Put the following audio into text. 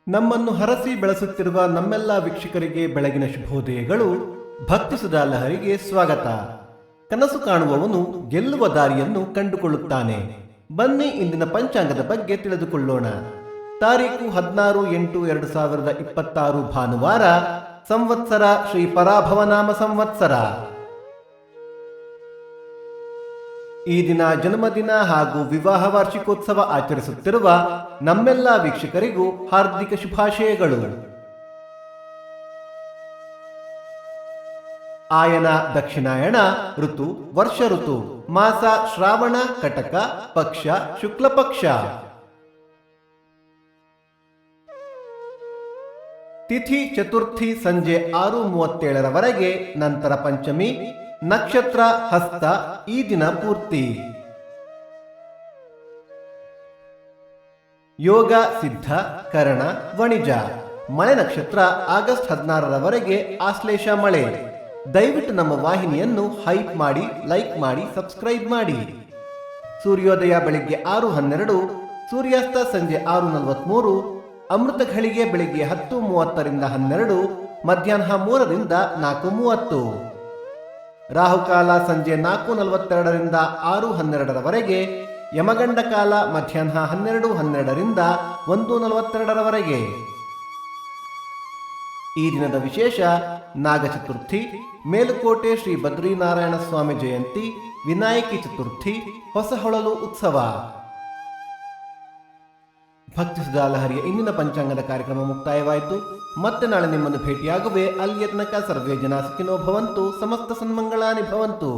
ನಮ್ಮನ್ನು ಹರಸಿ ಬೆಳೆಸುತ್ತಿರುವ ನಮ್ಮೆಲ್ಲ ವೀಕ್ಷಕರಿಗೆ ಬೆಳಗಿನ ಶುಭೋದಯಗಳು. ಭಕ್ತಿ ಸುಧಾ ಲಹರಿಗೆ ಸ್ವಾಗತ. ಕನಸು ಕಾಣುವವನು ಗೆಲ್ಲುವ ದಾರಿಯನ್ನು ಕಂಡುಕೊಳ್ಳುತ್ತಾನೆ. ಬನ್ನಿ ಇಂದಿನ ಪಂಚಾಂಗದ ಬಗ್ಗೆ ತಿಳಿದುಕೊಳ್ಳೋಣ. ತಾರೀಕು 16/8/2026 ಭಾನುವಾರ. ಸಂವತ್ಸರ ಶ್ರೀ ಪರಾಭವನಾಮ ಸಂವತ್ಸರ. ಈ ದಿನ ಜನ್ಮದಿನ ಹಾಗೂ ವಿವಾಹ ವಾರ್ಷಿಕೋತ್ಸವ ಆಚರಿಸುತ್ತಿರುವ ನಮ್ಮೆಲ್ಲ ವೀಕ್ಷಕರಿಗೂ ಹಾರ್ದಿಕ ಶುಭಾಶಯಗಳು. ಆಯನ ದಕ್ಷಿಣಾಯಣ, ಋತು ವರ್ಷ ಋತು, ಮಾಸ ಶ್ರಾವಣ, ಕಟಕ, ಪಕ್ಷ ಶುಕ್ಲ ಪಕ್ಷ. ತಿಥಿ ಚತುರ್ಥಿ ಸಂಜೆ 6:37 ನಂತರ ಪಂಚಮಿ. ನಕ್ಷತ್ರ ಹಸ್ತ. ಈ ದಿನ ಪೂರ್ತಿ. ಯೋಗ ಸಿದ್ಧ, ಕರಣ, ವಣಿಜ. ಮಳೆ ನಕ್ಷತ್ರ ಆಗಸ್ಟ್ 16 ಆಶ್ಲೇಷ ಮಳೆ. ದಯವಿಟ್ಟು ನಮ್ಮ ವಾಹಿನಿಯನ್ನು ಹೈಪ್ ಮಾಡಿ, ಲೈಕ್ ಮಾಡಿ, ಸಬ್ಸ್ಕ್ರೈಬ್ ಮಾಡಿ. ಸೂರ್ಯೋದಯ ಬೆಳಿಗ್ಗೆ 6:12, ಸೂರ್ಯಾಸ್ತ ಸಂಜೆ 6:43, ಅಮೃತ ಘಳಿಗೆ ಬೆಳಿಗ್ಗೆ 10:30 12, ಮಧ್ಯಾಹ್ನ 3 4:30. ರಾಹುಕಾಲ ಸಂಜೆ 4:42 6:12, ಯಮಗಂಡ ಕಾಲ ಮಧ್ಯಾಹ್ನ 12:12 1:42. ಈ ದಿನದ ವಿಶೇಷ: ನಾಗಚತುರ್ಥಿ, ಮೇಲುಕೋಟೆ ಶ್ರೀ ಬದ್ರಿನಾರಾಯಣ ಸ್ವಾಮಿ ಜಯಂತಿ, ವಿನಾಯಕಿ ಚತುರ್ಥಿ, ಹೊಸಹೊಳಲು ಉತ್ಸವ. ಭಕ್ತಿ ಸುಧಾ ಲಹರಿಯ ಇಂದಿನ ಪಂಚಾಂಗದ ಕಾರ್ಯಕ್ರಮ ಮುಕ್ತಾಯವಾಯಿತು. ಮತ್ತೆ ನಾಳೆ ನಿಮ್ಮನ್ನು ಭೇಟಿಯಾಗುವೆ. ಅಲ್ಲಿಯ ತನಕ ಸರ್ವೇ ಜನ ಸುಖಿನೋ ಭವಂತು, ಸಮಸ್ತ ಸನ್ಮಂಗಳಾನಿ ಭವಂತು.